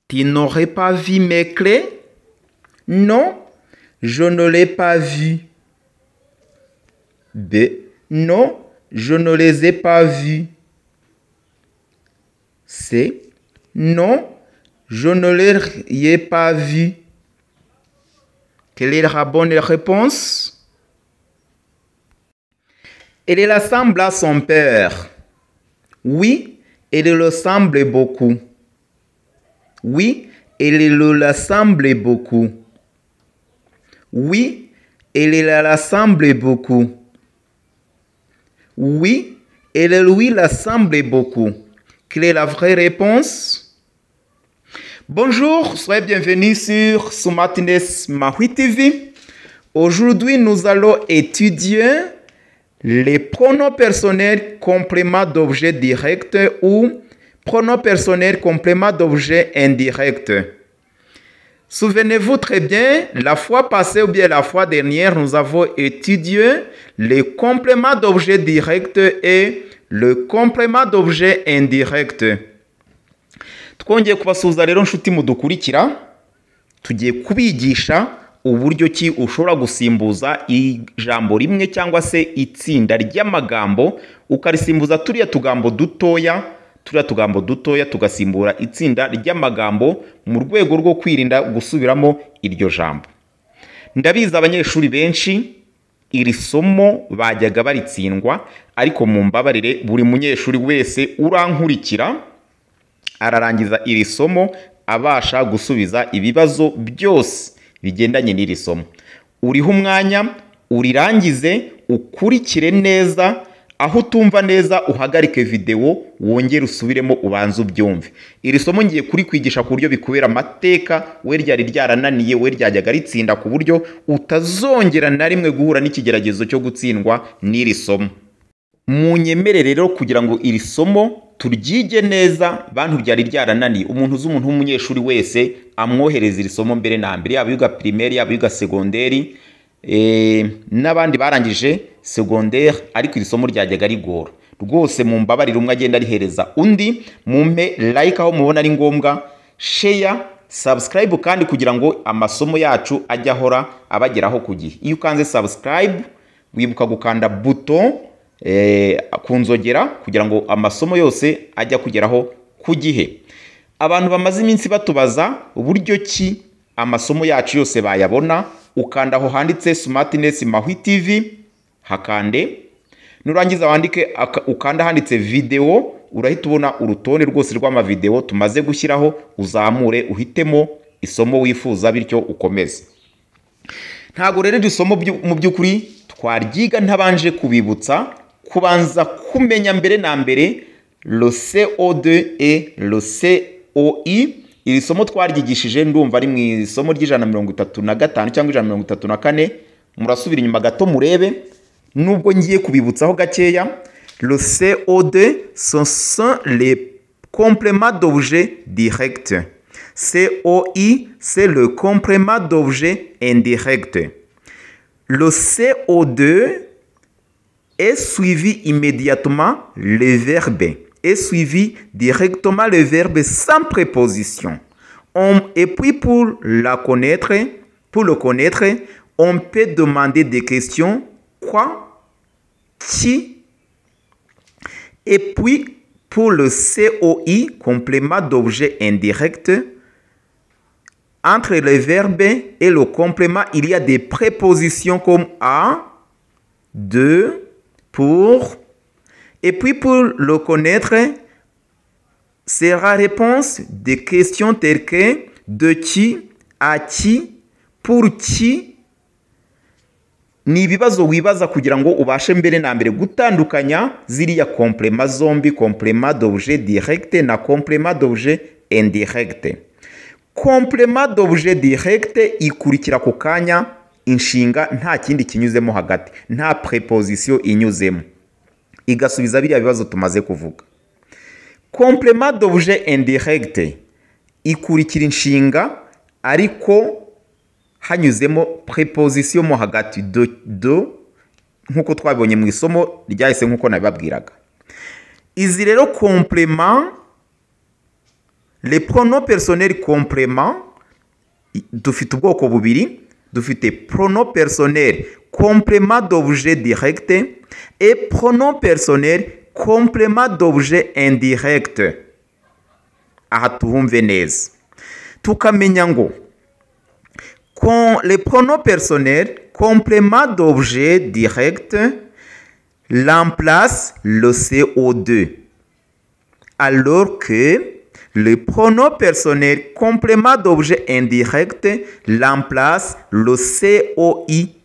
Tu n'aurais pas vu mes clés? Non, je ne l'ai pas vu. B. Non, je ne les ai pas vus. C. Non, je ne les ai pas vus. Quelle est la bonne réponse? Elle ressemble à son père. Oui, elle ressemble beaucoup. Oui, elle le ressemble beaucoup. Oui, elle le ressemble beaucoup. Oui, elle lui ressemble beaucoup. Quelle est la vraie réponse? Bonjour, soyez bienvenus sur Smartness Maui TV. Aujourd'hui, nous allons étudier les pronoms personnels compléments d'objet direct ou pronoms personnels compléments d'objet indirect. Souvenez-vous très bien, la fois passée ou bien la fois dernière, nous avons étudié les compléments d'objet direct et le complément d'objet indirect. Twongeye kubasuhuza rero nshuti mudukurikira, tugiye kubigisha uburyo ki ushobora gusimbuza ijambo rimwe cyangwa se itsinda ry'amagambo ukarisimbuza turiya tugambo dutoya tugasimbura itsinda ry'amagambo mu rwego rwo kwirinda gusubiramo iryo jambo. Ndabizi abanyeshuri benshi iri somo bajyaga baritsindwa, ariko mu mbabarire buri munyeshuri wese urankurikira ararangiza iri somo abasha gusubiza ibibazo byose bigendanye n'iri somo. Uriho umwanya urirangize ukurikire neza, aho utumva neza uhagarike video wongere usubiremo ubanze ubyumve. Iri somo ngiye kuri kwigisha ku buryo bikubera amateka, we ryari ryarananiye, we ryajyaga ritsinda ku buryo utazongera na rimwe guhura n'ikigeragezo cyo gutsindwa n'iri somo. Munyemere rero kugira ngo iri somo turyige neza, bantu byari ryarananiye, umuntu uzi umuntu w'umunyeshuri wese amwohereza iri somo mbere na mbere, yaba yiga primaire yaba yiga secondaire, n'abandi barangije secondaire, ariko iri somo ryajyaga rigora rwose. Mu mbabarire umwe agenda arihereza undi, mumpe like aho mubona ari ngombwa, share, subscribe kandi kugira ngo amasomo yacu ajya ahora abageraho ku gihe. Iyo ukanze subscribe wibuka gukanda buto kunzogera kugira ngo amasomo yose ajya kugeraho ku gihe. Abantu bamaze iminsi batubaza uburyo ki amasomo yacu yose bayabona, ukanda aho handitse Smartness Maui TV, hakande nurangiza wandike ukanda handitse video, urahita ubona urutonde rwose rw'amavideo tumaze gushyiraho, uzamure uhitemo isomo wifuza bityo ukomeze. Ntago rero isomo mu by'ukuri twaryiga ntabanje kubibutsa kubanza kumenya mbere na mbere le CO2 et le COI. Iri somo twaryigishije ndumva ari mu isomo ry'135 cyangwa 134. Murasubira inyuma gato murebe, nubwo ngiye kubibutsaho gakeya. Le CO2 sont les compléments d'objet direct. COI c'est le complément d'objet indirect. Le CO2 est suivi immédiatement le verbe, est suivi directement le verbe sans préposition. Et puis pour le connaître, on peut demander des questions quoi, qui. Et puis pour le COI, complément d'objet indirect, entre le verbe et le complément, il y a des prépositions comme à, de, pour. Et puis pour le connaître, sera réponse des questions telles que de qui, à qui, pour qui. Ni ibibazo wibaza kugira ngo ubashe mbere na mbere gutandukanya ziriya complément zombi, complément d'objet direct na complément d'objet indirect. Complément d'objet direct ikurikira ku kanya inshinga nta kindi kinyuzemo hagati, nta preposition inyuzemo, igasubiza biriya bibazo tumaze kuvuga. Complément d'objet indirect ikurikira inshinga ariko hanyuzemo preposition mo hagati, do nkuko twabibonye mu isomo ryahise nkuko nabibabwiraga. Izi rero complément Les pronoms personnels complément dufite ubwoko bubiri. Dufite pronom personnel complément d'objet direct et pronom personnel complément d'objet indirect. Aha tuhumve neza tukamenya ngo les pronoms personnels complément d'objet direct remplacent le CO2 alors que le pronom personnel complément d'objet indirect remplace le COI.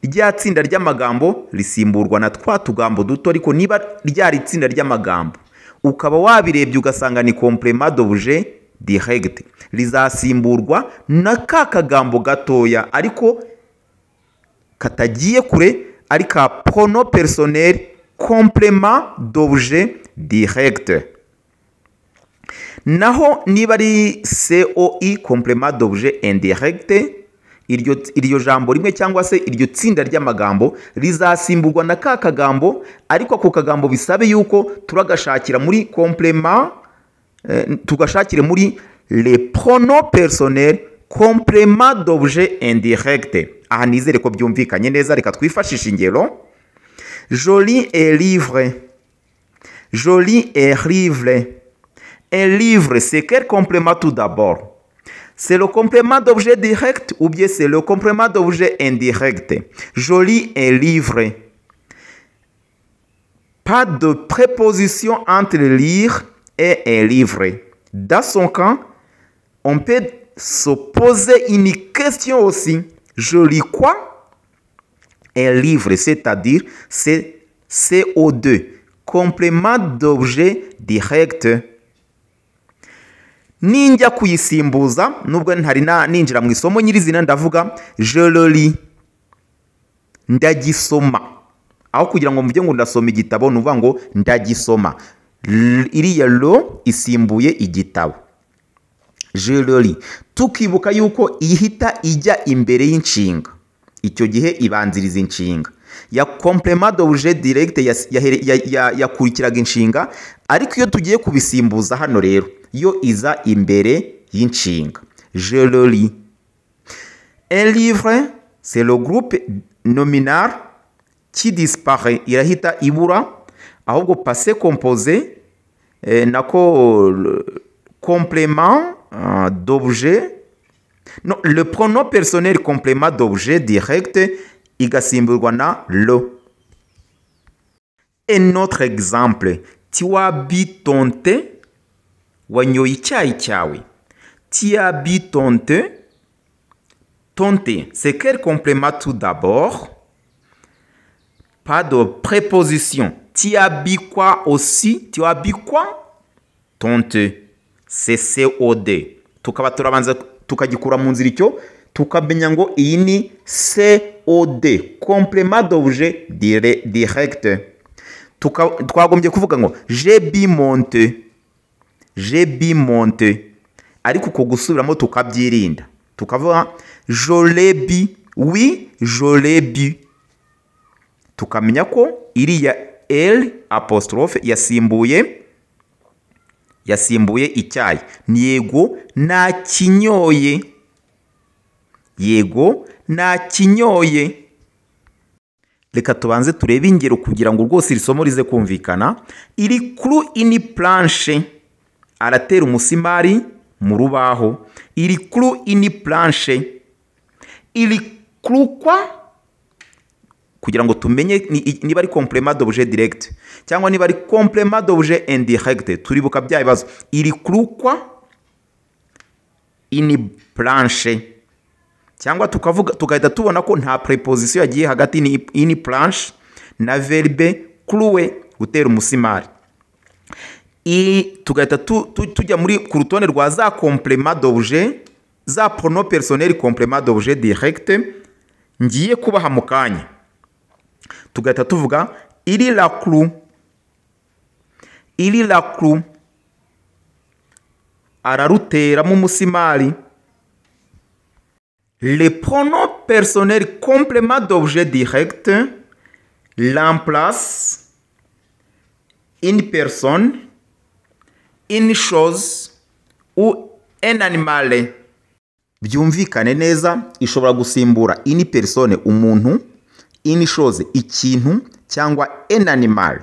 Rya tsinda ry'amagambo risimburwa na twa tugambo duto, ariko niba ryari tsinda ry'amagambo ukaba wabirebye ugasanga ni complément d'objet direct, rizasimburwa na ka kagambo gatoya ariko katagiye kure, ari ka pronom personnel complément d'objet direct. Naho niba ari COI complément d'objet indirect, iryo jambo rimwe cyangwa se iryo tsinda ry'amagambo rizasimburwa na ka kagambo, ariko ako kagambo bisabe yuko turagashakira muri complément, tugashakire muri les pronoms personnels complément d'objet indirect. Aha nizere ko byumvikanye neza, reka twifashishe ingero. Joli et livre. Joli et livre. Un livre, c'est quel complément tout d'abord? C'est le complément d'objet direct ou bien c'est le complément d'objet indirect? Joli et livre. Pas de préposition entre lire et un livre. Dans son cas, on peut se poser une question aussi. Je lis quoi? Un livre, c'est-à-dire c'est CO2, complément d'objet direct. Ninjya kuyisimbuza nubwo ntari ninjira mu isomo nyirizina ndavuga je le lis, ndagisoma. Aho kugira ngo mvuge ngo ndasoma igitabo nuvuga ngo ndagisoma. Iriya lo isimbuye igitabo. Je le lis. Tukibuka yuko ihita ijya imbere y'inshinga, icyo gihe ibanziriza inshinga. Ya complément d'objet direct yakurikiraga inshinga, ariko iyo tugiye kubisimbuza hano rero yo iza imbere y'inshinga. Je le lis. Un livre, c'est le groupe nominal qui disparaît. Irahita ibura, ahubwo passé composé nako complément d'objet. Non, le pronom personnel complément d'objet direct igasimburwa na le. Un autre exemple. Tu as bu ton thé. Wanyoye icyayi cyawe. Tu as bu ton thé. Ton thé, c'est quel complément tout d'abord? Pas de préposition. Tu as bu quoi aussi? Tu as bu quoi? Ton thé, c'est COD. Tukaba turabanza tukagikura mu nzira icyo tukamenya ngo iyi ni COD, complément d'objet direct. Twagombye kuvuga ngo j'ai bu mon thé. J'ai bu mon thé. Ariko uko gusubiramo tukabyirinda. Tukavuga je l'ai bu. Oui, je l'ai bu. Tukamenya ko iriya L apostrophe yasimbuye icyayi. Yego nakinyoye. Yego nakinyoye. Reka tubanze turebe ingero kugira ngo rwose iri somo rize kumvikana. Iri kuri ini planche. Aratera umusimari mu rubaho. Iri kuri ini planche. Iri kuri kwa, kugira ngo tumenye niba ari complément d'objet direct cyangwa niba ari complément d'objet indirect. Turibuka bya bibazo. Iri kuri kwa ini planche, cyangwa tukahita tubona ko nta preposition yagiye hagati ni ini planche na verbe clouer, gutera umusimari. Tugahita tujya muri ku rutonde rwa za complément d'objet, za pronom personnel complément d'objet direct ngiye kubaha mu kanya. Tugahita tuvuga il la clou. Il la clou. Ararutera mu musimari. Les pronoms personnels complément d'objet direct remplacent une personne, une chose ou un animal. Byumvikane neza, ishobora gusimbura une personne umuntu, une chose ikintu, cyangwa un animal.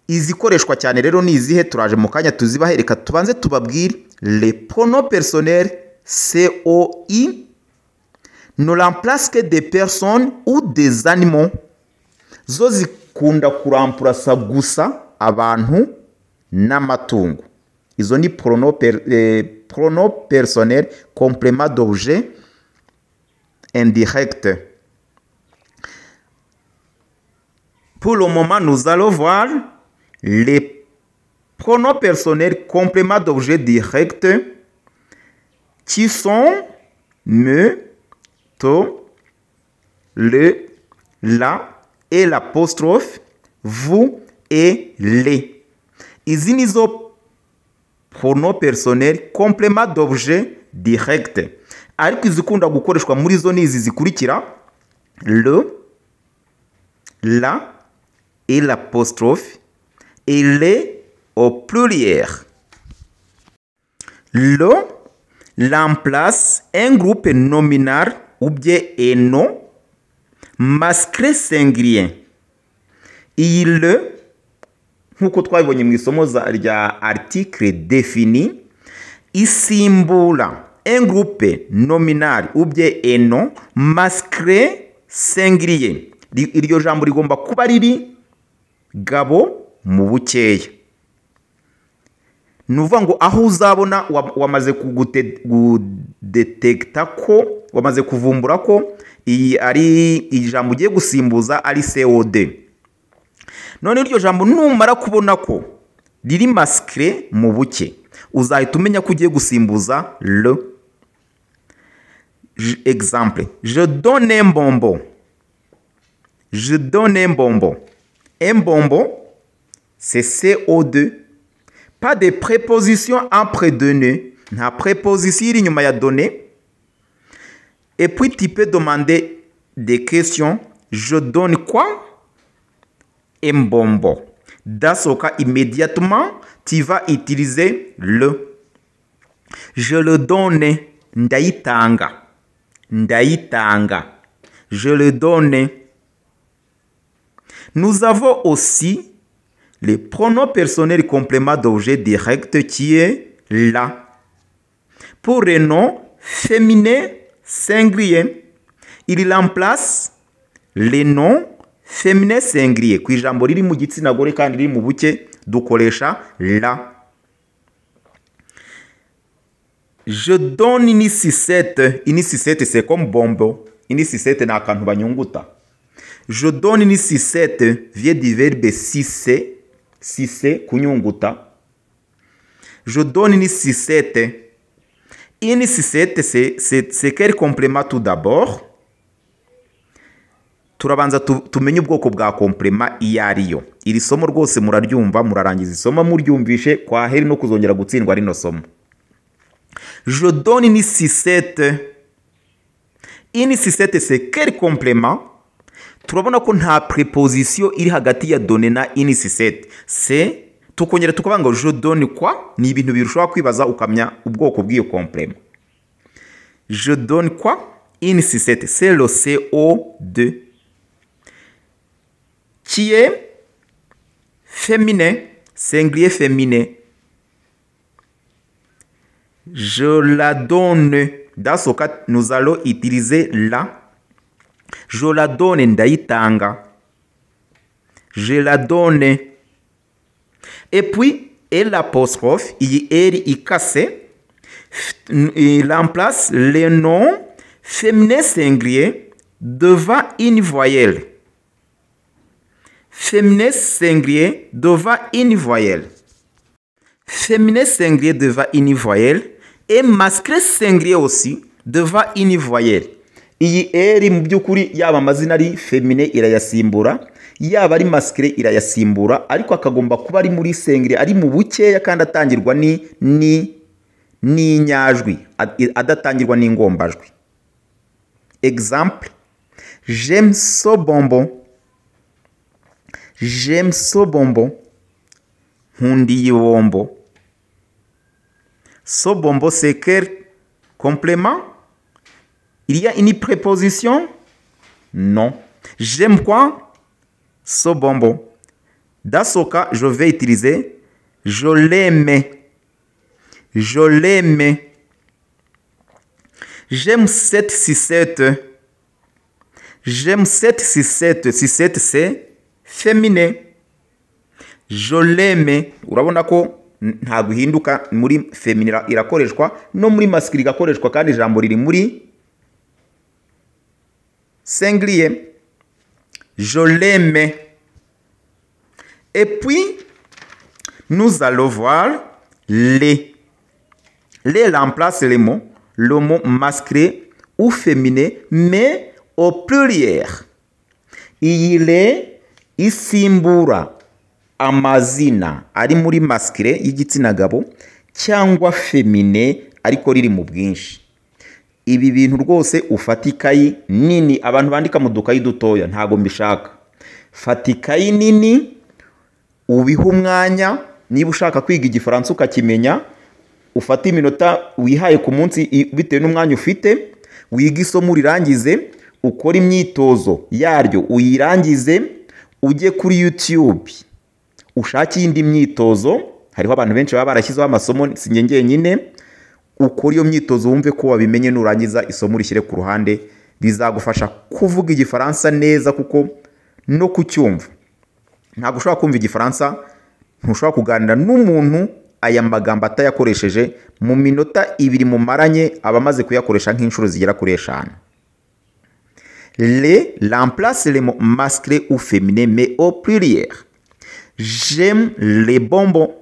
Izikoreshwa cyane rero ni izihe? Turaje mu kanya tuzibahe. Reka tubanze tubabwire les pronoms personnels COI ne remplacent que des personnes ou des animaux. Zo zikunda kuramplasa gusa abantu n'amatungo. Izo ni pronoms personnels complément d'objet indirect. Pour le moment, nous allons voir les pronoms personnels complément d'objet direct qui sont me, to, le, la et l'apostrophe, vous et les. Izi nizo pronoms personnels complément d'objet direct. Ariko izikunda gukoreshwa muri zo nizi zikurikira: le, la et l'apostrophe et les au pluriel. Le remplace un groupe nominal ou bien un nom masculin singulier. Il, nk'uko twabibonye mu isomo rya article défini, isimbura un groupe nominal ou bien un nom masculin singulier. Iryo jambo rigomba kuba riri gabo mu bukeya. Nuvuga ngo aho uzabona wamaze kudetekta ko, wamaze kuvumbura ko iyi ari ijambo ugiye gusimbuza ari COD. None iryo jambo numara kubona ko riri masculin mu buke, uzahita umenya ko ugiye gusimbuza le. Exemple: je donne un bonbon. Je donne un bonbon. Un bonbon, c'est CO2. Pas de préposition après donner. La préposition iri nyuma ya donner. Et puis tu peux demander des questions. Je donne quoi? Un bonbon. Dans ce cas, immédiatement, tu vas utiliser le. Je le donne. Ndaitanga. Ndaitanga. Je le donne. Nous avons aussi le pronom personnel complément d'objet direct qui est la. Pour le nom féminin singulier, il remplace le nom féminin singulier. Ku ijambo riri mu gitsina gore kandi riri mu buke dukoresha la. Je donne une sucette. Une sucette c'est comme bonbon. Une sucette ni akantu banyunguta. Je donne une sucette vient du verbe sucer. Sucer, kunyunguta. Je donne une sucette. Une sucette, c'est quel complément tout d'abord? Turabanza tumenye ubwoko bwa complément iyo ariyo. Iri somo rwose muraryumva, murarangiza isomo muryumvishe, kwa heri no kuzongera gutsindwa rino somo. Je donne une sucette. Une sucette, c'est quel complément? Turabona ko nta préposition iri hagati ya donner na une sucette. C'est tukongera tukavuga ngo je donne quoi? Ni ibintu birushobora kwibaza ukamya ubwoko bw'iyo complément. Je donne quoi? Une sucette. C'est le CO2 qui est féminin, singulier féminin. Je la donne. Dans ce cas, nous allons utiliser la. Je la donne ndaitanga. Je la donne. Et puis, et l'apostrophe, il casse, il remplace le nom féminin singulier devant une voyelle. Féminin singulier devant une voyelle. Féminin singulier devant une voyelle. Et masculin singulier aussi devant une voyelle. Iyi eri mu byukuri yaba amazina ari féminin irayasimbura, yaba ari masculin irayasimbura, ariko akagomba kuba ari muri singulier, ari mu bukeya kandi atangirwa ni nyajwi, adatangirwa n'ingombajwi. Exemple: j'aime ce bonbon. J'aime ce bonbon. Nkundiye bombo. So bombo c'est quel complément? Il y a une préposition? Non. J'aime quoi? So bombo. Dans ce cas, je vais utiliser je l'aime. Je l'aime. J'aime cette sucette. J'aime cette sucette. Sucette c'est féminin. Je l'aime. Urabona ko ntabwo ihinduka muri féminin irakoreshwa no muri masculine igakoreshwa kandi ijambo riri muri singulier. Je l'aime. Et puis, nous allons voir les. Les remplace le mot masculin ou féminin, mais au pluriel. Il est isimbura amazina ari muri masculin y'igitsina gabo cyangwa féminin ariko riri mu bwinshi. Ibi bintu rwose ufata ikayi nini, abantu bandika mu dukayi dutoya ntago mbishaka. Fata ikayi nini ubiha umwanya, niba ushaka kwiga igifaransa ukakimenya, ufata iminota wihaye ku munsi bitewe n'umwanya ufite, wiga isomo urirangize, ukora imyitozo yaryo uyirangize, ujye kuri YouTube ushake iyindi myitozo. Hariho abantu benshi baba barashyizeho amasomo, si njye nyine. Ukora iyo myitozo wumve ko wabimenye, nurangiza isomo rishyire ku ruhande, bizagufasha kuvuga igifaransa neza kuko no kucyumva. Ntabwo ushobora kumva igifaransa, ntushobora kuganira n'umuntu aya magambo atayakoresheje mu minota 2 mumaranye, abamaze kuyakoresha nk'inshuro zigera kuri 5. Les remplace les mots masculins ou féminins mais au pluriel. J'aime les bonbons.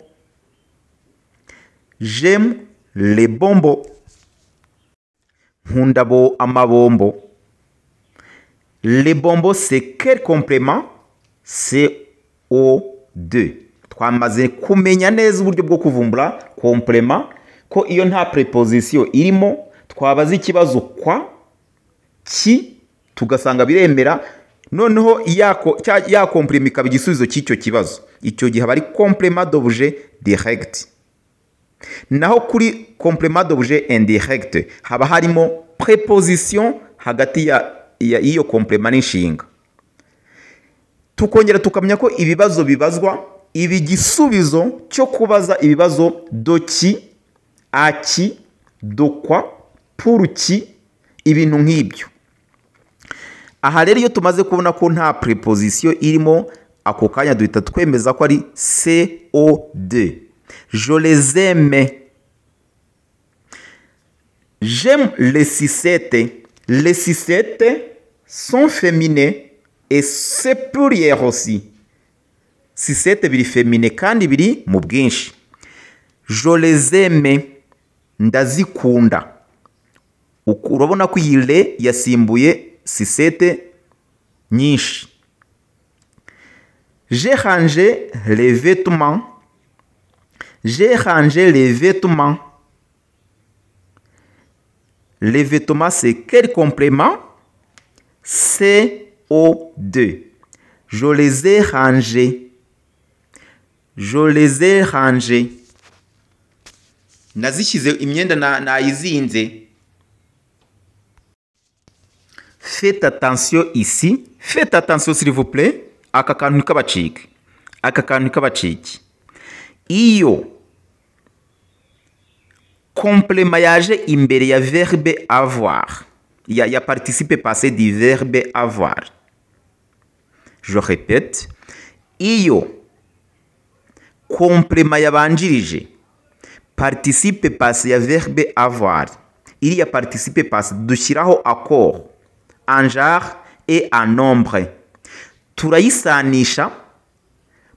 J'aime les bonbons. Nkunda amabombo. Les bonbons c'est quel complément? CO2. Twamaze kumenya neza uburyo bwo kuvumbura complément ko iyo nta preposition irimo twabaza ikibazo kwa ki tugasanga biremera, noneho ya complément ikaba igisubizo cy'icyo kibazo. Icyo gihe bari complément d'objet direct. Naho kuri complément d'objet indirect haba harimo preposition hagati y'iyo complément n'inshinga. Tukongera tukamenya ko ibibazo bibazwa ibi gisubizo cyo kubaza ibibazo doki, aki, dokwa, puruki, ibintu nk'ibyo. Aha rero iyo tumaze kubona ko nta preposition irimo, ako kanya duhita twemeza ko ari CO2. Je les aime. J'aime les sucettes. Les sucettes sont féminines et c'est pluriel aussi. Sucette biri féminin kandi biri mu bwinshi. Je les aime. Ndazikunda. Urabona ko ile yasimbuye sucette nyinshi. J'ai rangé les vêtements. J'ai rangé les vêtements. Les vêtements, c'est quel complément? CO2. Je les ai rangés. Je les ai rangés. Nazishyize imyenda nayizinze. Faites attention ici. Faites attention s'il vous plaît. Aka kantu kabaciki. Aka kantu kabaciki. Iyo complément yaje imbere ya verbe avoir. Ya participe passé du verbe avoir. Je répète. Iyo complément yabanjirije participe passé ya verbe avoir. Il y a participe passé dushyiraho accord en genre et en nombre. Turayisanisha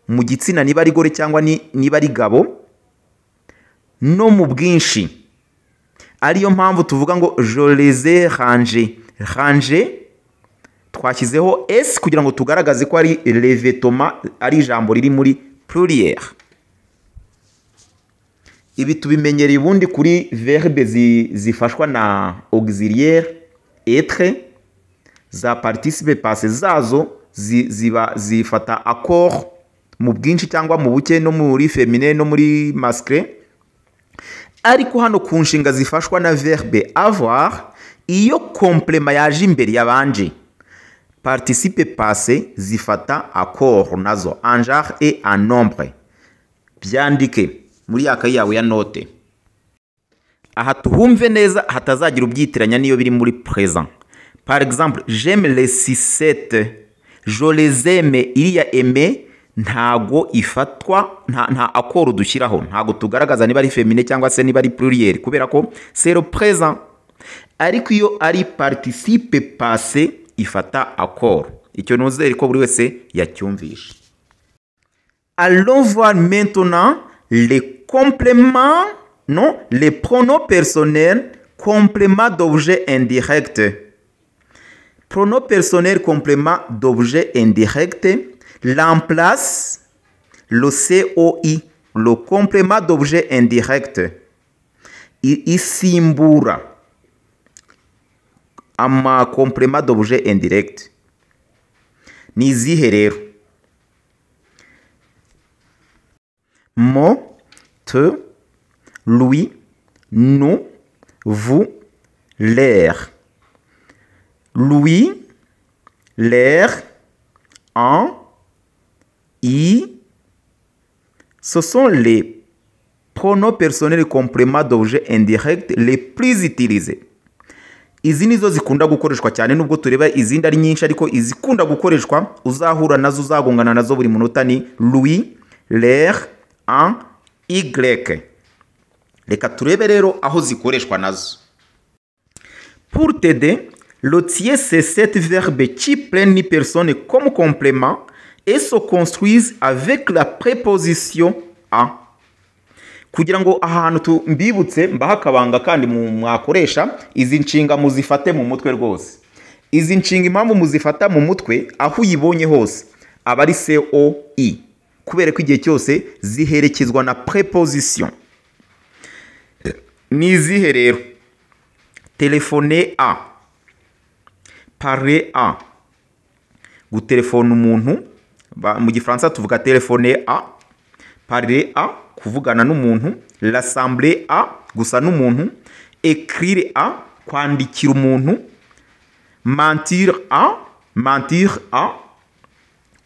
mu gitsina niba ari gore cyangwa niba ari gabo no mu bwinshi. Ariyo mpamvu tuvuga ngo je les ai rangés. Ranger twashyizeho s kugira ngo tugaragaze ko ari les vêtements, ari ijambo riri muri pluriel. Ibi tubimenyereye ubundi kuri verbe zifashwa na auxiliaire être, za participe passé zazo zifata accord mu bwinshi cyangwa mu buke, no muri féminin no muri masculin. Ariko hano ku nshinga zifashwa na verbe avoir, iyo complément yaje imbere yabanje participe passé zifata accord nazo en genre et en nombre. Byandike muri yakayi yawe ya note. Aha tuhumve neza hatazagira ubyitiranya niyo biri muri présent. Par exemple, j'aime les sucettes, je les aime. Iriya aime ntago ifatwa, nta accord dushyiraho, ntago tugaragaza niba ari féminin cyangwa se niba ari pluriel, kubera ko c'est le présent. Ariko iyo ari participe passé ifata accord. Icyo nuzere ko buri wese yacyumvisha. Allons voir maintenant les compléments, non, les pronoms personnels, compléments d'objet indirect. Pronom personnel, complément d'objet indirect, remplace le COI, le complément d'objet indirect. Isimbura ama complément d'objet indirect. Ni izihe rero? Moi, te, lui, nous, vous, l'air. Lui, l'air, un, i. Ce sont les pronoms personnels et compléments d'objet indirect les plus utilisés. Izi nizo zikunda gukoreshwa cyane, nubwo tureba izindi ari nyinshi, ariko izikunda gukoreshwa uzahura nazo uzagongana nazo buri munota ni lui, l'air, un, y. Reka turebe rero aho zikoreshwa nazo. Pour t'aider, le tiers c'est sept verbes qui prennent une personne comme complément et se construisent avec la préposition a. Kugira ngo ahantu mbibutse mbaha akabanga kandi mwakoresha izi nshinga muzifate mu mutwe rwose. Izi nshinga impamvu muzifata mu mutwe aho uyibonye hose aba ari COI, kubera ko igihe cyose ziherekezwa na préposition. Ni izihe rero? Téléphoner à, parler à, gutelefona umuntu, mu gifaransa tuvuga téléphoner à, parler à, kuvugana n'umuntu, rassembler à, gusa n'umuntu, écrire à, kwandikira umuntu, mentir à,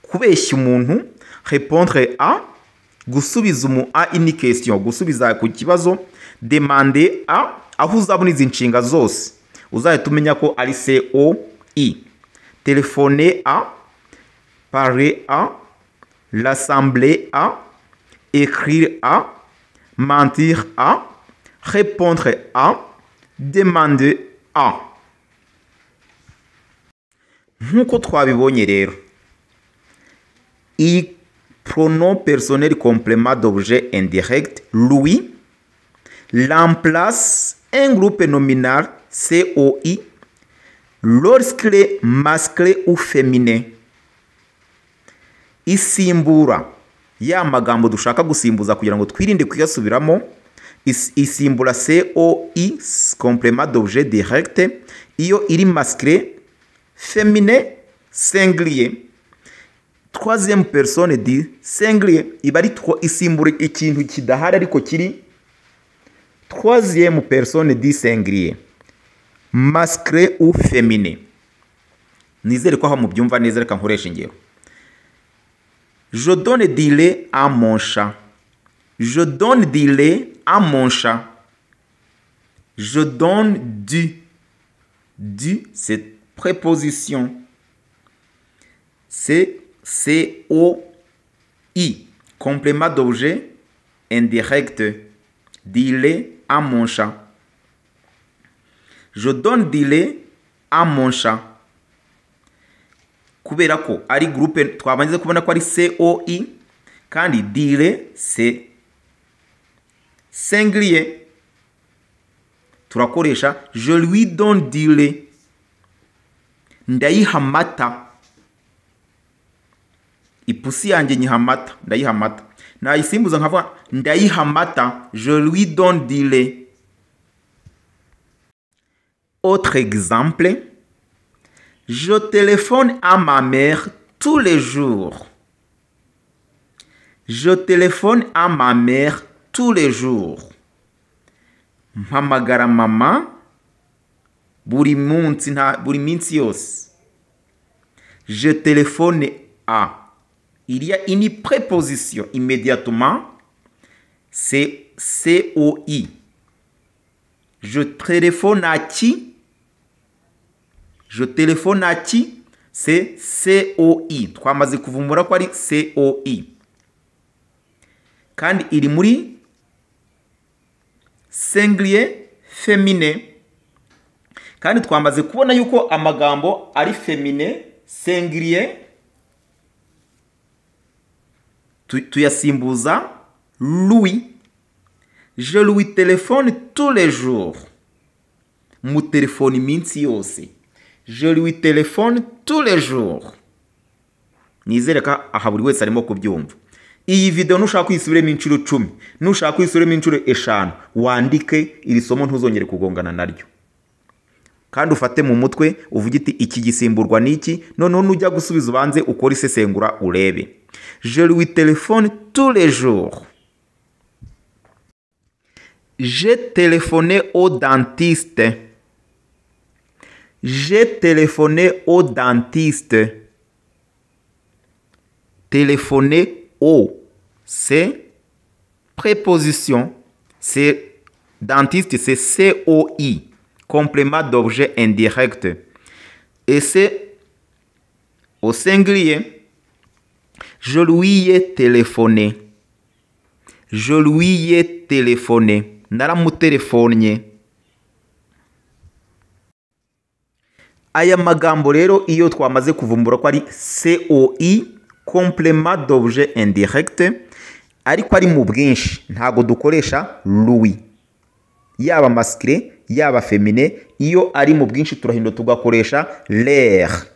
kubeshya umuntu, répondre à, gusubiza à une question, gusubiza ku kibazo, demander à, aho uzabona izi nshinga zose uzahita umenya ko ari COI. Téléphoner à, parler à, rassembler à, écrire à, mentir à, répondre à, demander à. Nk'uko twabibonye rero, i pronom personnel complément d'objet indirect lui remplace un groupe nominal COI lorsqu'il est masculin ou féminin. Isimbura ya magambo dushaka gusimbuza kugira ngo twirinde kuyasubiramo, isimbura COI complément d'objet direct iyo iri masculin, féminin, singulier. Troisième personne du singulier iba ari isimbura ikintu kidahari ariko kiri troisième personne du singulier, masculin ou féminin. Nizere ko aho mubyumva neza, reka nkoresha ingero. Je donne du lait à mon chat. Je donne du lait à mon chat. Je donne du. Du, c'est préposition. C'est COI, complément d'objet indirect. Du lait à mon chat. Je donne du lait à mon chat. Kubera ko ari groupe twabanze kubona ko ari COI kandi du lait c'est singulier. Turakoresha je lui donne du lait. Ndayiha amata. Ipusi yanjye nyiha amata, ndayiha amata. Nayisimbuza nkavuga ndayiha amata, je lui donne du lait. Autre exemple, je téléphone à ma mère tous les jours. Je téléphone à ma mère tous les jours. Mpamagara mama buri minsi yose. Je téléphone à. Il y a une préposition immédiatement. C'est COI. Je téléphone à qui? Je téléphone à qui? C'est COI. Twamaze kuvumbura ko ari COI. Kandi iri muri singulier féminin. Kandi twamaze kubona yuko amagambo ari féminin singulier tuyasimbuza lui. Je lui téléphone tous les jours. Mu telefone iminsi yose. Je lui téléphone tous les jours. Nizere ka aha buri wese arimo kubyumva. Iyi video nushaka kuyisubiremo inshuro 10, nushaka kuyisubiremo inshuro 5, wandike iri somo ntuzongere kugongana naryo. Kandi ufate mu mutwe uvuga iti iki gisimburwa niki, noneho nujya gusubiza ubanze ukora isesengura urebe. Je lui téléphone tous les jours. J'ai téléphoné au dentiste. J'ai téléphoné au dentiste. Téléphoner au, c'est préposition. C'est dentiste, c'est COI, complément d'objet indirect. Et c'est au singulier. Je lui ai téléphoné. Je lui ai téléphoné. Naramutelefonnye. Aya magambo rero iyo twamaze kuvumbura ko ari COI, complément d'objet indirect, ariko ari mu bwinshi ntago dukoresha lui. Yaba masculine yaba féminin, iyo ari mu bwinshi turahindo tugakoresha l'air.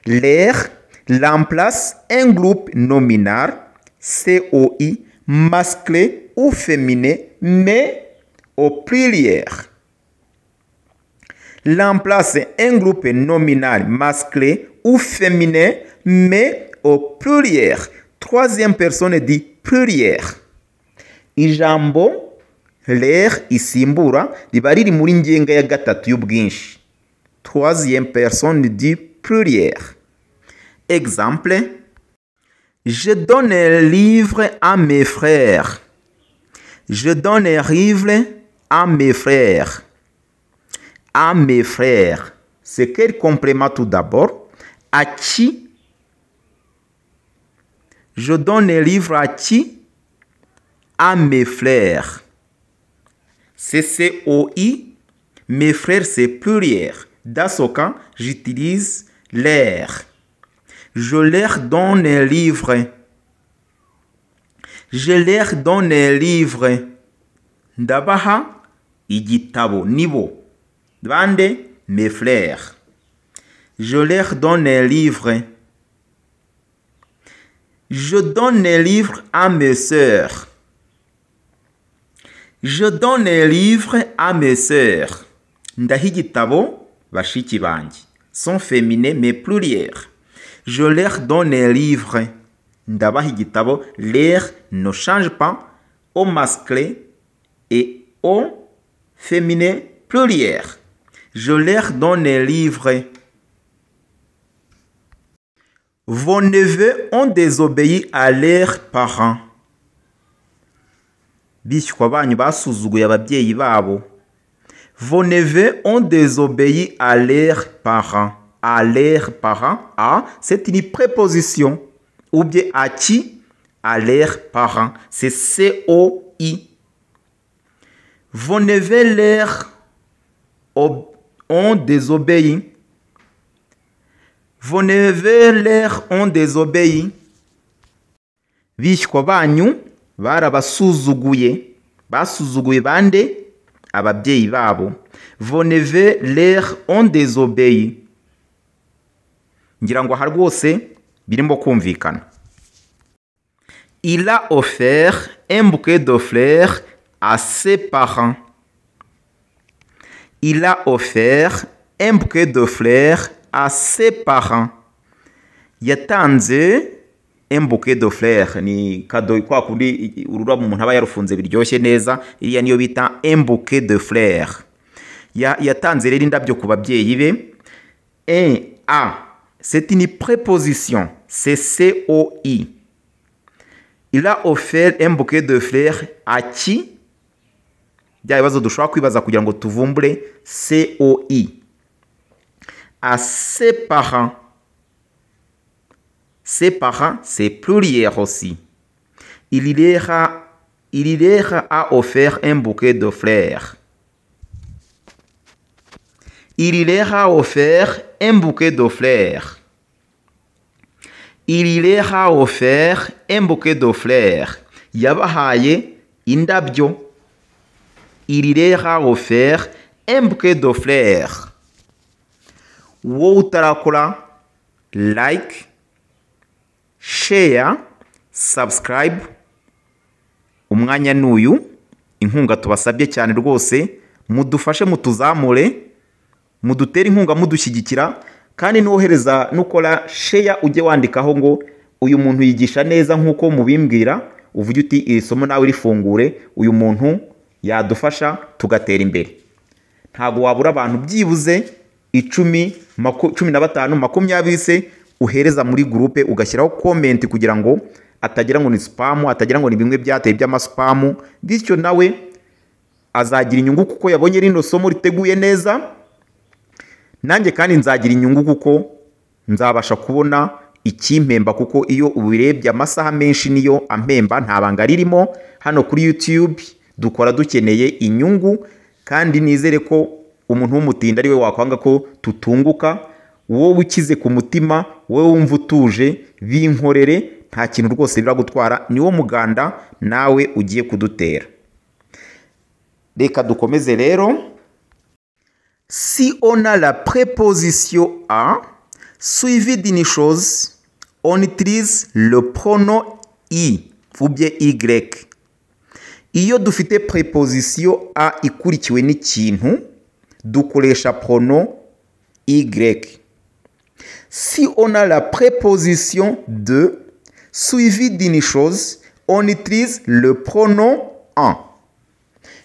L'air remplace un groupe nominal COI masculin ou féminin, mais au pluriel. Remplace un groupe nominal masculin ou féminin, mais au pluriel. Troisième personne dit pluriel. Ijambo l'air isimbura riba riri muri ngenga ya gatatu y'ubwinshi. Troisième personne dit pluriel. Exemple: je donne un livre à mes frères. Je donne un livre à mes frères. À mes frères. C'est quel complément tout d'abord? À qui? Je donne un livre à qui? À mes frères. C'est COI. Mes frères, c'est pluriel. Dans ce cas, j'utilise leur. Je leur donne un livre. Je leur donne un livre. Ndabaha igitabo nibo. Bande mes frères. Je leur donne un livre. Je donne un livre à mes sœurs. Je donne un livre à mes sœurs. Ndaha igitabo bashiki banjye. Sont féminins mais pluriels. Je leur donne un livre. Ndabaha igitabo. Leur ne change pas au masculin et au féminin pluriel. Je leur donne un livre. Vos neveux ont désobéi à leurs parents. Bishywa banyu basuzuguye ababyeyi babo. Vos neveux ont désobéi à leurs parents. À leurs parents. À, c'est une préposition. Ou bien à qui? À leurs parents. C'est COI. Vos neveux leur ont désobéi. Vos neveux leur ont désobéi. Bishywa banyu barabasuzuguye. Basuzuguye bande? Ababyeyi babo. Vos neveux leur ont désobéi. Ngira ngo aha rwose birimo kumvikana. Il a offert un bouquet de fleurs à ses parents. Il a offert un bouquet de fleurs à ses parents. Yatanze un bouquet de fleurs ni kado kwa kundi ururabo umuntu aba yarufunze biryoshye neza, iriya niyo bita un bouquet de fleurs. Yatanze rero indabyo ku babyeyi be. C'est une préposition, c'est COI. Il a offert un bouquet de fleurs à qui? Bya bibazo dushobora kwibaza kugira ngo tuvumbure COI. À ses parents. Ses parents, c'est pluriel aussi. Il leur a offert un bouquet de fleurs. Il leur a offert un bouquet de fleurs. Il leur a offert un bouquet de fleurs. Yabahaye indabyo. Il leur a offert un bouquet de fleurs. Wowe utarakora like, share, subscribe. Umwanya n'uyu, inkunga tubasabye cyane rwose, mudufashe mutuzamure, mudutere inkunga mudushyigikira, kandi nohereza nukora share ujye wandikaho ngo uyu muntu yigisha neza nkuko mubimbwira, uvuge uti iri somo nawe rifungure, uyu muntu yadufasha tugatera imbere. Ntago wabura abantu byibuze 10, 15, 20 se uhereza muri groupe ugashyiraho comment kugira ngo atagira ngo ni spam, atagira ngo ni bimwe byateye by'amaspam, bityo nawe azagira inyungu kuko yabonye rino somo riteguye neza, nanjye kandi nzagira inyungu kuko nzabasha kubona ikimpemba, kuko iyo ubirebye amasaha menshi niyo ampemba, nta banga ririmo. Hano kuri YouTube dukora dukeneye inyungu, kandi nizere ko umuntu w'umutinda ari we wakwanga ko tutunguka. Wowe ukize ku mutima, wowe wumva utuje, binkorere, nta kintu rwose biragutwara, niwo muganda nawe ugiye kudutera. Reka dukomeze rero. Si on a la préposition à suivi d'une chose, on utilise le pronom I ou bien Y. Iyo dufite préposition a ikurikiwe n'ikintu, dukoresha pronom Y. Si on a la préposition de suivi d'une chose, on utilise le pronom en.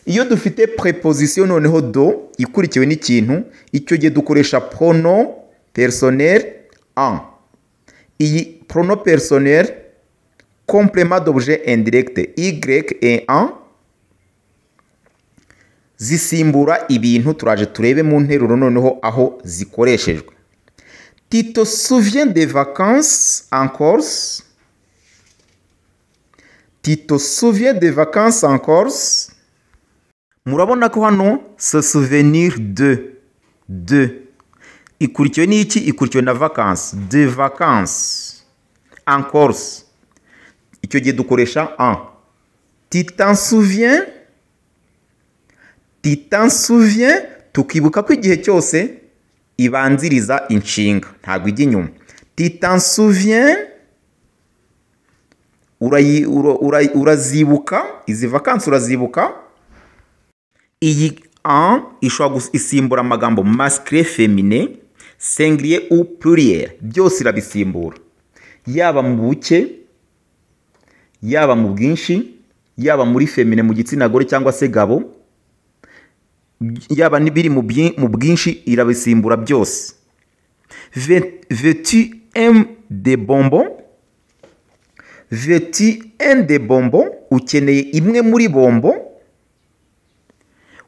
Iyo dufite préposition noneho do ikurikiwe n'ikintu, icyo gihe dukoresha pronom personnel en. Iyi pronom personnel complément d'objet indirect Y et en zisimbura ibintu. Turaje turebe mu nteruro noneho aho zikoreshejwe. Tu te souviens des vacances en Corse? Tu te souviens des vacances en Corse? Murabona ko hano se souvenir de ikurikiwe n'iki? Ikurikiwe na vacances, de vacances en Corse. Icyo gihe dukoresha en. Tu t'en souviens? Tu t'en souviens? Tukibuka ko igihe cyose ibanziriza inshinga, ntabwo ijya inyuma. Tu t'en souviens? Urazibuka, izi vacances urazibuka. Iyi en ishobora isimbura amagambo masculin, féminin, singulier ou pluriel, byose irabisimbura, yaba mu buke, yaba mu bwinshi, yaba muri féminin mu gitsina gore cyangwa se gabo, yaba nibiri mu bwinshi irabisimbura byose. Veux-tu un des bonbons? Veux-tu un des bonbons? Ukeneye imwe muri bombo?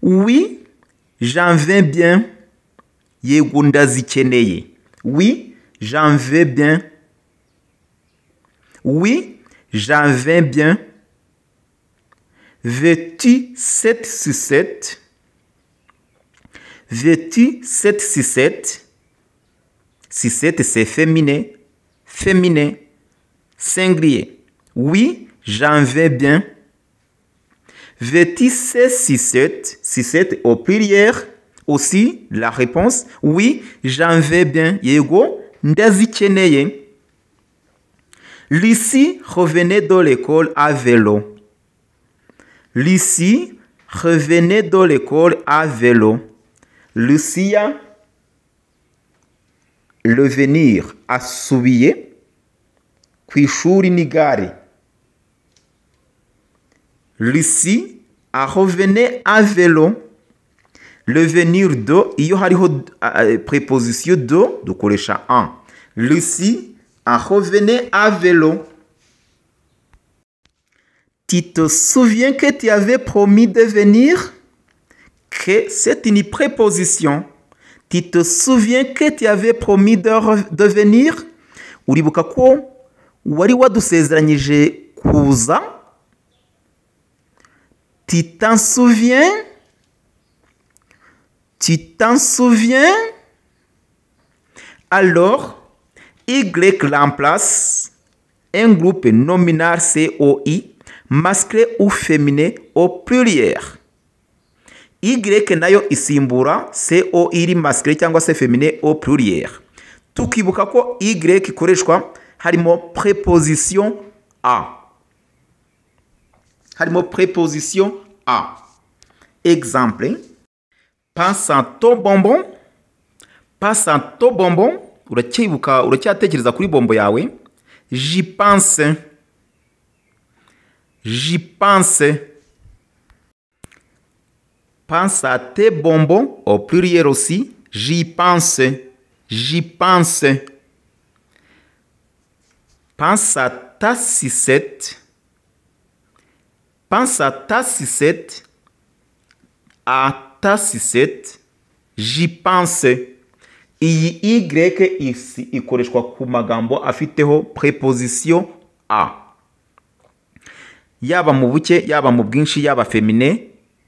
Oui, j'en veux bien. Yego ndazikeneye. Oui, j'en veux bien. Oui, j'en veux bien. Veux-tu 7 sur 7? Veux-tu 7 sur 7? 7 c'est féminin. Féminin. Singulier. Oui, j'en veux bien. Veux-tu 16 sur 7? 7 au pluriel. Aussi, la réponse, oui, j'en veux bien. Yego, ndazikeneye. Lucie revenait de l'école à vélo. Lucie revenait de l'école à vélo. Lucia, revenir asubiye ku ishuri n'igare. Lucie a revenu à vélo. Le venir de, iyo hariho préposition de, dukoresha en. Lucie a revenu à vélo. Tu te souviens que tu avais promis de venir? Que c'est une préposition. Tu te souviens que tu avais promis de venir? Uribuka ko wari wadusezeranyije kuza? Tu t'en souviens? Tu t'en souviens? Alors, Y remplace un groupe nominal COI, masculin ou féminin au pluriel. Y nayo isimbura COI iri masculin cyangwa se féminin au pluriel. Tukibuka ko Y ikoreshwa harimo préposition a. Harimo préposition a. Exemple. Pense à ton bonbon. Pense à ton bonbon. Uracyatekereza kuri bombo yawe. J'y pense. J'y pense. Pense à tes bonbons au pluriel aussi. J'y pense. J'y pense. Pense à ta sucette. Pense à ta sucette. À ta sucette. J'y pense. Iyi Y ikoreshwa ku magambo afiteho préposition a. Yaba mu buke, yaba mu bwinshi, yaba féminin,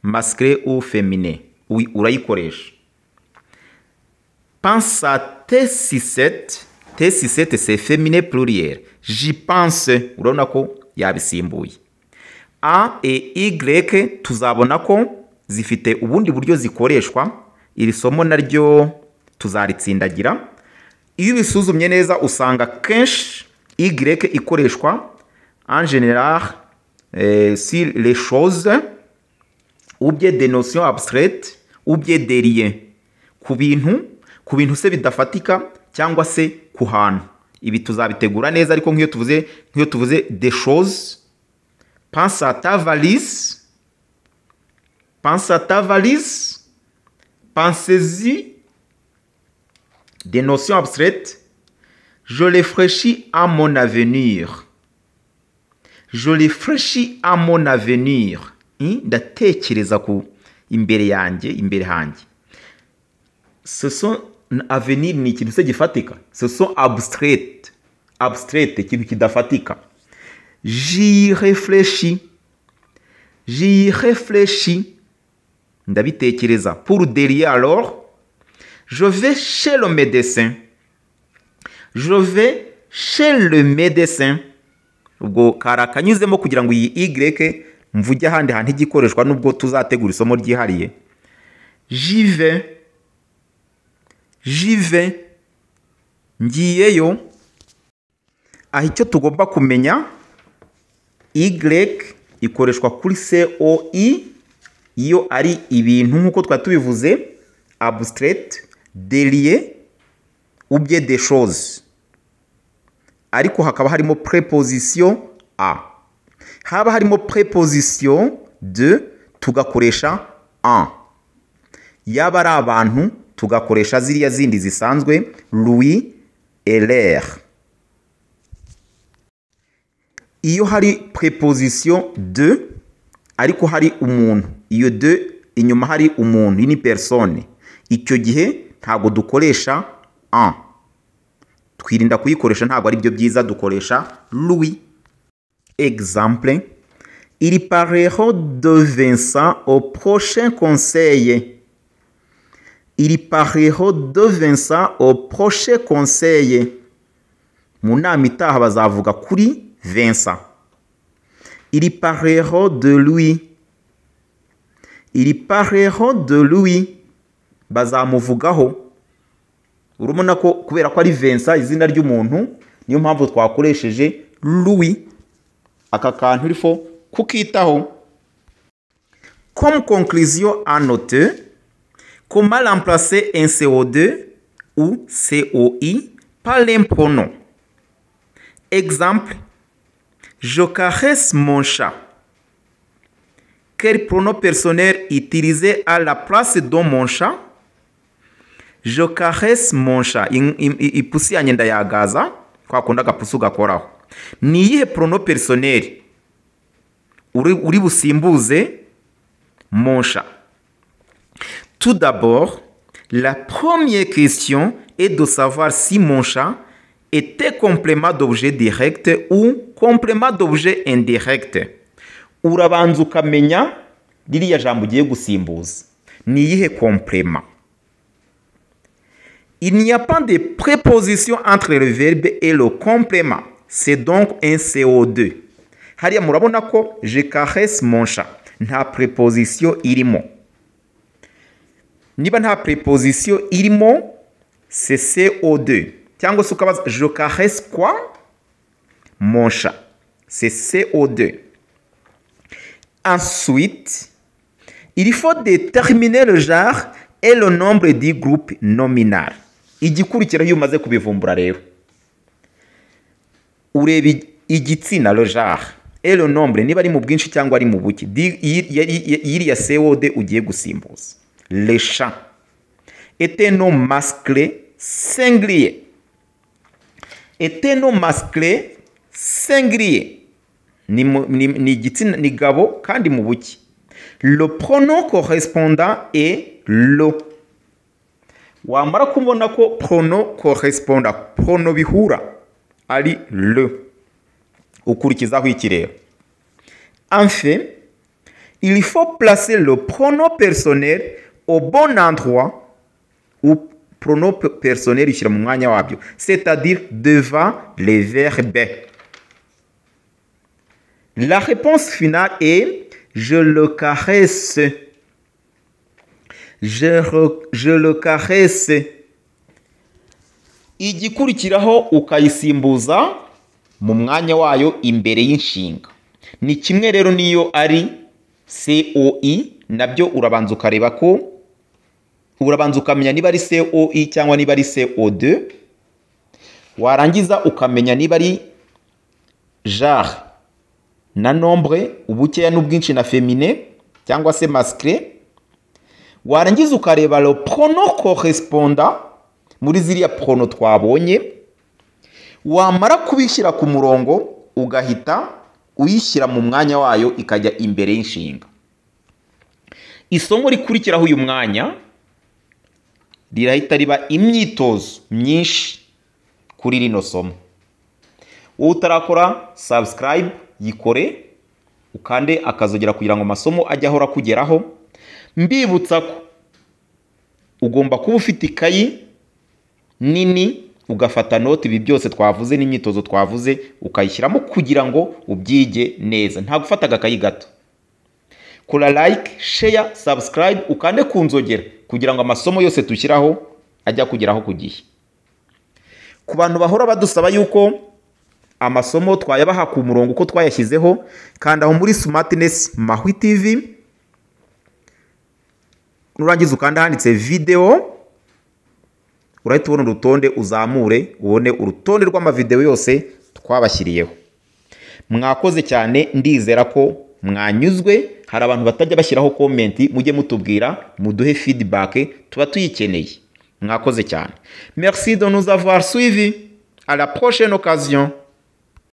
masculin ou féminin. Oui, urayikoresha. Pense à tes sucettes. Tes sucettes c'est féminin pluriel. J'y pense. Urabona ko yabisimbuye. A et Y tuzabona ko zifite ubundi buryo zikoreshwa. Iri somo naryo tuzaritsindagira. Iyo bisuzumye neza usanga kenshi Y ikoreshwa en général sur les choses ou bien des notions abstraites ou bien des liens. Ku bintu se bidafatika cyangwa se ku hantu. Ibi tuzabitegura neza ariko nk'iyo tuvuze des choses. Pense à ta valise. Pense à ta valise. Pensez-y. Des notions abstraites. Je réfléchis à mon avenir. Je réfléchis à mon avenir. Ndatekereza ku imbere hanjye. Ce sont avenir ni ikintu se gifatika. Ce sont abstraites. Abstraites, ikintu kidafatika. J'y réfléchis. J'y réfléchis. Ndabitekereza. Pour derrière alors, je vais chez le médecin. Je vais chez le médecin. Ubwo karakanyuzemo kugira ngo iyi Y mvuge ahandi hantu igikoreshwa nubwo tuzategura isomo ryihariye. J'y vais. J'y vais. Ngiyeyo. Aho icyo tugomba kumenya, Y ikoreshwa kuri COI iyo ari ibintu nk'uko twatubivuze abstract, délié ou bien des choses. Ariko hakaba harimo préposition a. Haba harimo préposition de tugakoresha en. Yaba ari abantu tugakoresha ziriya zindi zisanzwe lui et l'air. Iyo hari préposition de ariko hari umuntu, iyo de inyuma hari umuntu, ini personne, icyo gihe ntago dukoresha en. Twirinda kuyikoresha, ntago ari byo byiza, dukoresha lui. Exemple. Il parlera de Vincent au prochain conseil. Il parlera de Vincent au prochain conseil. Mu nama itaha bazavuga kuri Vincent. Il parlera de lui. Il parlera de lui. Bazamuvugaho. Urumuna ko kubera ko ari Vincent izina ry'umuntu, niyo mpamvu twakoresheje lui. Aka kantu rifo kukitaho. Comme conclusion à noter, comment remplacer un CO2 ou COI par un pronom. Exemple, je caresse mon chat. Quel pronom personnel utilisé à la place de mon chat? Je caresse mon chat. Ipusi yanjye ndayagaza kwa kundi agapusi ugakoraho. Ni iyihe pronom personnel uri busimbuze mon chat? Tout d'abord, la première question est de savoir si mon chat était complément d'objet direct ou complément d'objet indirect. Urabanza ukamenya ririya jambo ugiye gusimbuza ni iyihe complément. Il n'y a pas de préposition entre le verbe et le complément. C'est donc un CO2. Hariya murabona ko je caresse mon chat. Nta préposition irimo. Niba nta préposition irimo, c'est CO2. Cyangwa se ukabaza je caresse quoi? Mon chat. C'est CO2. Ensuite, il faut déterminer le genre et le nombre du groupe nominal. Igikurikira iyo umaze kubivumbura rero. Ureba igitsina le genre et le nombre niba ari mu bwinshi cyangwa ari mu buke. Yiriya CO2 ugiye gusimbuza. Le chat est un nom masculin singulier. Est un nom masculin singulier. Ni igitsina ni gabo kandi mu buke. Le pronom correspondant est le. Wamara kubona ko pronom correspondant, pronom bihura ari le. Ukurikizaho iki rero. Enfin, il faut placer le pronom personnel au bon endroit ou pronom personnel ushyira mu mwanya wabyo, c'est-à-dire devant les verbes. La réponse finale est je le caresse. Je le caresse. Igikurikiraho ukayisimbuza mu mwanya wayo imbere y'inshinga. Ni kimwe rero niyo ari COI, nabyo urabanza ukareba ko urabanza ukamenya niba ari COI cyangwa niba ari CO2. Warangiza ukamenya niba ari genre na nombre, ubukeya n'ubwinshi na féminin cyangwa se masculin. Warangiza ukareba le pronom correspondant muri ziriya pronom twabonye. Wamara kubishyira ku murongo ugahita uyishyira mu mwanya wayo ikajya imbere y'inshinga. Isomo rikurikiraho uyu mwanya rirahita riba imyitozo myinshi kuri rino somo. Wowe utarakora subscribe yikore ukande akazogera kugira ngo amasomo ajye ahora kugeraho. Mbibutsa ko ugomba kuba ufite ikayi nini ugafata note ibi byose twavuze n'imyitozo twavuze ukayishyiramo kugira ngo ubyige neza. Nta gufata agakayi gato. Kora like, share, subscribe ukande kunzogera kugira ngo amasomo yose tushyiraho ajya kugeraho ku gihe. Ku bantu bahora badusaba yuko amasomo twayabaha ku murongo uko twayashyizeho, kandi aho muri Smartness Mahwi TV nurangiza ukanda handitse video, urahita ubona urutonde uzamure ubone urutonde rw'amavideo yose twabashyiriyeho. Mwakoze cyane, ndizera ko mwanyuzwe. Hari abantu batajya bashyiraho comment, mujye mutubwira muduhe feedback, tuba tuyikeneye. Mwakoze cyane. Merci de nous avoir suivis. À la prochaine occasion.